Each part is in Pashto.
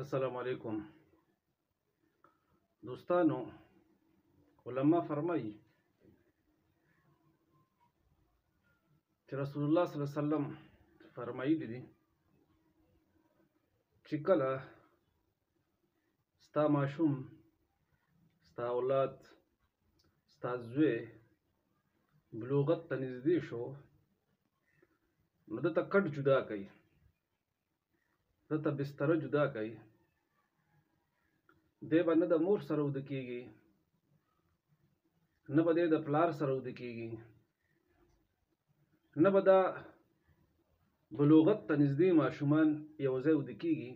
السلام علیکم دوستانو. علما فرمایي چې رسول الله صلی الله علیه وسلم فرمایلی دي چې کله ستا ماشوم، ستا اولاد، ستا زوی بلوغت ته نږدې شو، نو دته کټ جدا کوي، دته بستره جدا کوي. دی به نه د مور سره وده کېږي، نه به دی د پلار سره وده کېږي، نه به دا بلوغت ته نږدې ماشومان یو ځای وده کېږي.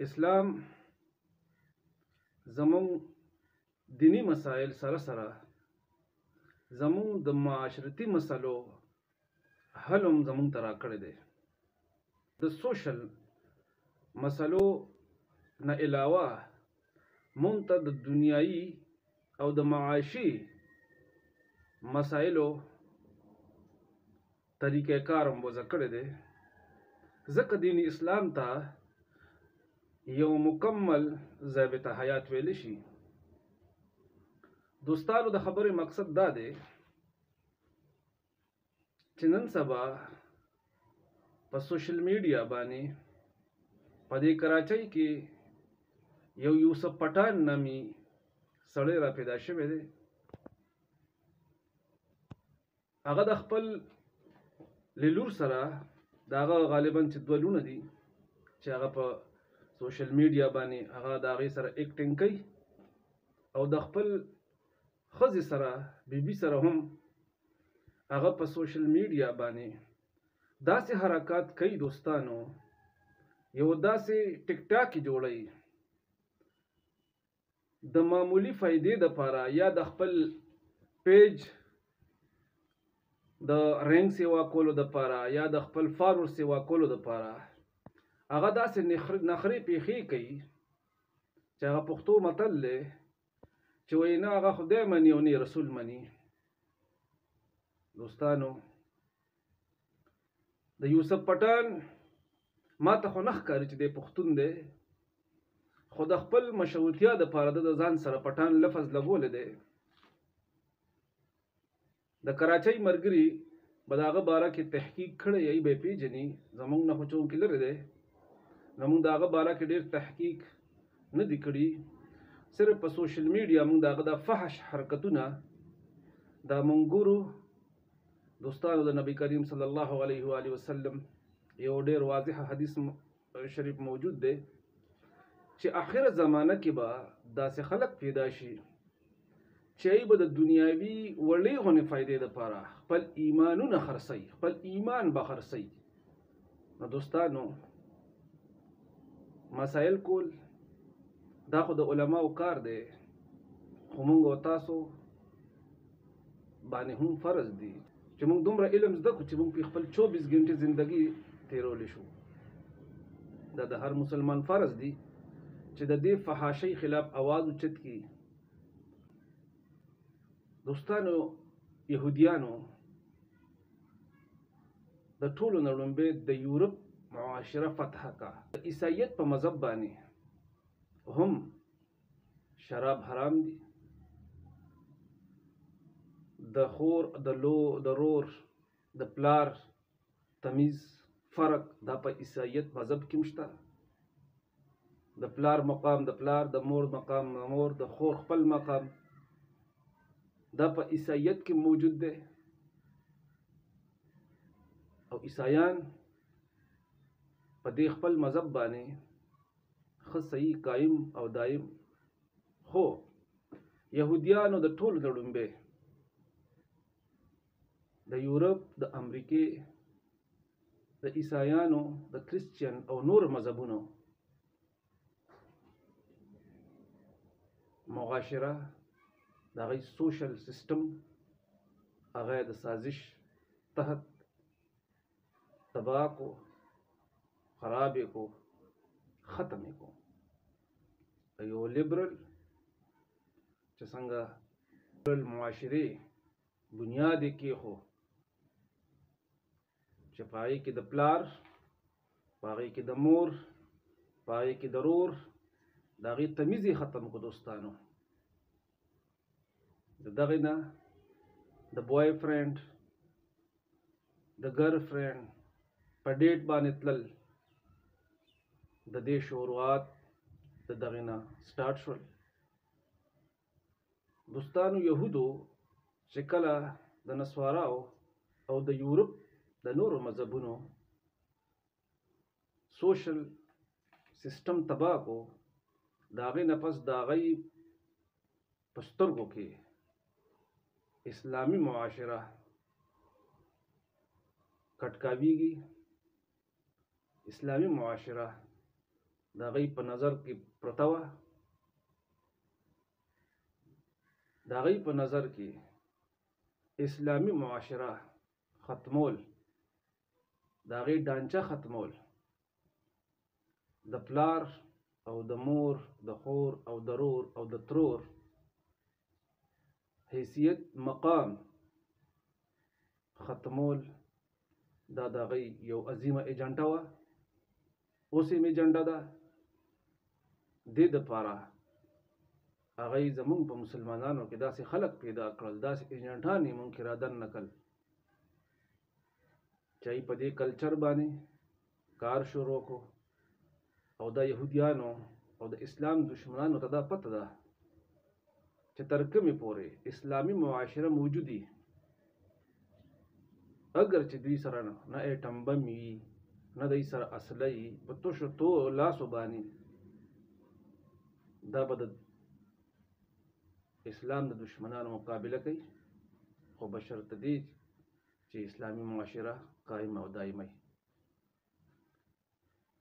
اسلام زموږ دینی مسایل سره سره زموږ د معاشرتي مسلو حل هم زموږ ته راکړی دی. د سوشل مسلو نه علاوه مونږ ته د دنیایي او د معاشي مسایلو طریقه کار هم وضع کړی دی. ځکه دین اسلام ته یو مکمل ضابطه حیات ویلی شي. دوستانو، د خبرې مقصد دا دی چې نن سبا په سوشل میډیا باندې په دې کراچۍ کې یو یوسف پټان نامي سړی را پیدا شوی دی. هغه د خپل لور سره د هغه غالبا چې دوه لونه دي چې هغه په سوشل میډیا باندې هغه د هغې سره ایکټینګ کوي، او د خپل ښځې سره بیبي سره هم هغه په سوشل میډیا باندې داسې حرکات کوي. دوستانو، یو داسې ټیک ټاک جوړوي د معمولی فائدې دپاره، یا د خپل پیج د رینک سیوا کولو دپاره، یا د خپل فالوور سیوا کولو دپاره. هغه داسې نخرې پیښې کوي چې هغه پښتو متل دی چې وایي نه هغه خدای مني او نه رسول مني. دوستانو، د یوسف پټان ما ته خو نه ښکاري چې دی پښتون دی، خو د خپل مشهورتیا دپاره د ځان سره پټان لفظ لګولی دی. د کراچۍ ملګري به د هغه باره کې تحقیق کړی یی، به یې پېژني. زموږ نه خو چونکې لرې دی، زموږ د هغه باره کې ډېر تحقیق نه دي کړي. صرف په سوشل میډیا موږ د هغه د فحش حرکتونه دا موږ ګورو. دوستانو، د نبی کریم صلی الله علیه و آله وسلم یو ډېر واضح حدیث شریف موجود دی چې آخره زمانه کې به داسې خلک پیدا شي چې ای به د دنیاوي وړې غونې فایدې دپاره خپل ایمانونه خرڅوي، خپل ایمان به خرڅوي. نو دوستانو، مسایل کول دا خو د علماو کار دی، خو موږ او تاسو باندې هم فرض دی چې موږ دومره علم زده کړو چې موږ په خپل 24 غنټې زندگی تیرولی شو. دا د هر مسلمان فرض دی چې د دې فحاشۍ خلاف आवाज اوچت کړي. دوستانو، یهودیانو د ټولو نه لومړی د یورپ معاشره فتح کا. د عیسایت په مذهب باندې هم شراب حرام دي. د خور، د رور، د پلار تمیز فرق دا په عیسایت مذهب کې مشته. د پلار مقام د پلار، د مور مقام د مور، د خور خپل مقام دا په عیسایت کې موجود دی. او عیسایان په دې خپل مذهب باندې ښه صحیح قایم او دایم. خو یهودیانو د ټولو نه لومړی د یورپ، د امریکې، د عیسایانو، د کرسچین او نور مذهبونو معاشره د هغوی سوشل سیسټم هغه د سازش تحت تباه کو، خراب یې کو، ختم یې کو. یو لیبرل چې څنګه معاشرې بنیاد یې کېښو چې په هغې کې د پلار په هغې کې د مور، په هغې کې د رور، د هغې تمیز یې ختم کړو دوستانو. د دغې نه د بوای فرینډ، د ګرل فرینډ په ډیټ باندې تلل، د دې شروعات د دغې نه سټارټ شول. دوستانو یهودو چې کله د نسواراو او د یورپ د نورو مذهبونو سوشل سیستم تباه کو، د هغې نه پس د هغې په سترګو کې اسلامي معاشره کټکاویږي. اسلامي معاشره د هغې په نظر کې پرته وه. د هغې په نظر کې اسلامي معاشره ختمول، د هغې ډانچه ختمول، د پلار او د مور، د خور او د رور او د ترور حیثیت، مقام ختمول، دا د هغې یو عظیمه ایجنډه وه. اوس هم ایجنډه ده. دې دپاره هغې زمونږ په مسلمانانو کې داسې خلک پیدا کړل، داسې ایجنټان یې مونږ کې رادن نه کړل چې په دې کلچر باندې کار شروع کړو. او دا یهودیانو او د اسلام دشمنانو ته دا پته ده چې تر کومې پورې اسلامي معاشره موجودي، اگر چې دوی سره نه ایټم بم وي، نه دوی سره اسلحه وي، په تشو تو لاسو باندې دا به د اسلام د دشمنانو مقابله کوي، خو بشرط دې چې اسلامي معاشره قائم او دایمه.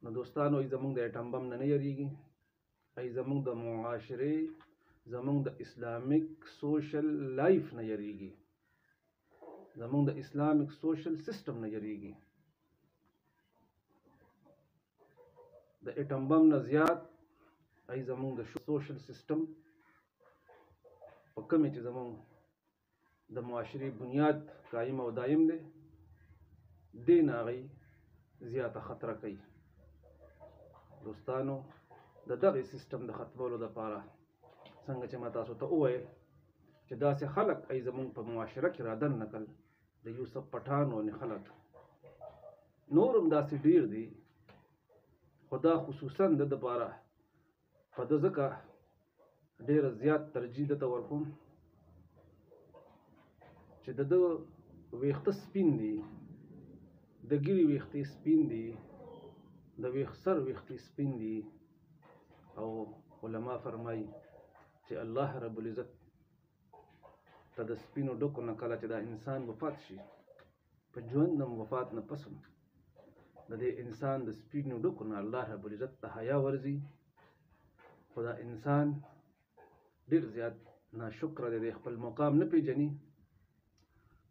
نو دوستانو ای زمونږ د ایټم بم نه یریږي، ای زمونږ د معاشرې، زمونږ د اسلامیک سوشل لایف نه یریږي، زمونږ د اسلامیک سوشل سیستم نه یریږي. د ایټم بم نه زیات ای زمونږ د سوشل سیستم په کومې چې زمونږ د معاشرې بنیاد قایم او دایم دی، دې نه هغې زیاته خطره کوي. دوستانو د دغې سیستم د ختمولو دپاره څنګه چې ما تاسو ته وویل چې داسې خلک ای زمونږ په معاشره کې رادن نه کړل، د یوسف پټان ونې خلک، نور هم داسې ډیر دي، خو دا خصوصا د دپاره په ده ځکه ډېره زیات ترجیح دته ورکوم چې د ده ویښته سپین دي، د ګیرې ویښتې سپین دي، د سر ویښتې سپین دي. او علما فرمایي چې الله رب العزت ته د سپینو ډکو نه کله چې دا انسان وفات شي، په ژوند هم وفات نه پس هم د دې انسان د سپینو ډکو نه الله رب العزت ته حیا ورځي. خو دا انسان ډېر زیات ناشکره دی، خپل مقام نه پیژني.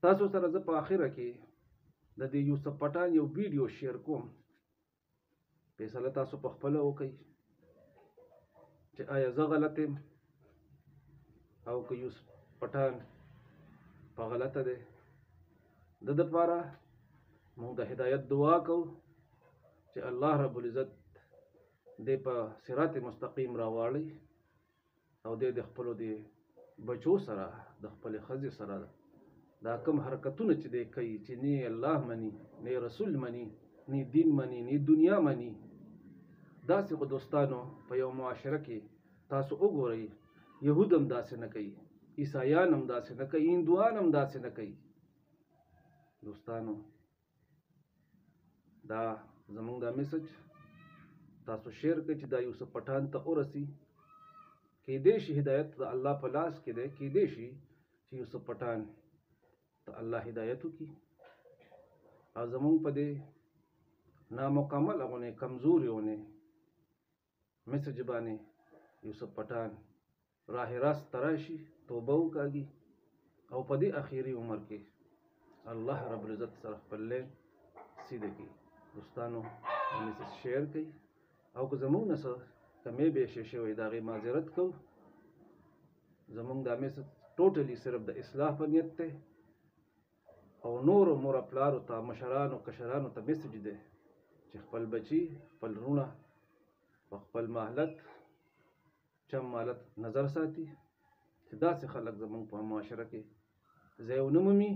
تاسو سره زه په آخره کې د دې یوسف پټان یو ویډیو شیر کوم، فیصله تاسو په خپله وکئ چې آیا زه غلط یم او که یوسف پټان په غلطه دی. د دپاره موږ د هدایت دعا کوو چې الله رب العزت دې په صراط مستقیم راواړي او دې د خپلو د بچو سره، د خپلې ښځې سره دا کوم حرکتونه چې دی کوي چې نه الله مني، نه رسول مني، نه دین مني، نه دنیا مني، داسې خو دوستانو په یو معاشره کې تاسو وګورئ، یهود هم داسې نه کوي، عیسایان هم داسې نه کوي، هندوان هم داسې نه کوي. دوستانو دا زمونږ دا میسج تاسو شیر کړئ چې دا یوسف پټان ته ورسي. کیدای شي هدایت د الله په لاس کې دی، کیدای شي چې یوسف پټان ته الله هدایت وکړي او زمونږ په دې نامکمله غونې کمزورې غونې میسج باندې یوسف پټان راه راست ته راشي، توبه وکاږي او په دې اخیري عمر کې الله رب العزت سره خپل لین سیده کړي. دوستانو میسج شیر کړئ او که زمونږ نه څه کمی بیشي شوی د هغې معذرت کوو. زمونږ دا میسج ټوټلي صرف د اصلاح په نیت دی او نورو مور پلارو ته، مشرانو کشرانو ته میسج دی چې خپل بچي خپل وروڼه په خپل مهلت چم مالت نظر ساتي چې داسې خلک زموږ په معاشره کې ځای ونه مومي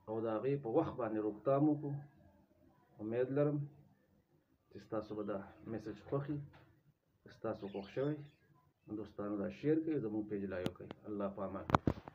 او د هغې په وخت باندې روکتام وکړو. امید لرم چې ستاسو به دا میسج خوښي، ستاسو خوښ شوی نو دوستانو دا شیر کړئ، زموږ پیج لایک کړئ. الله په امان.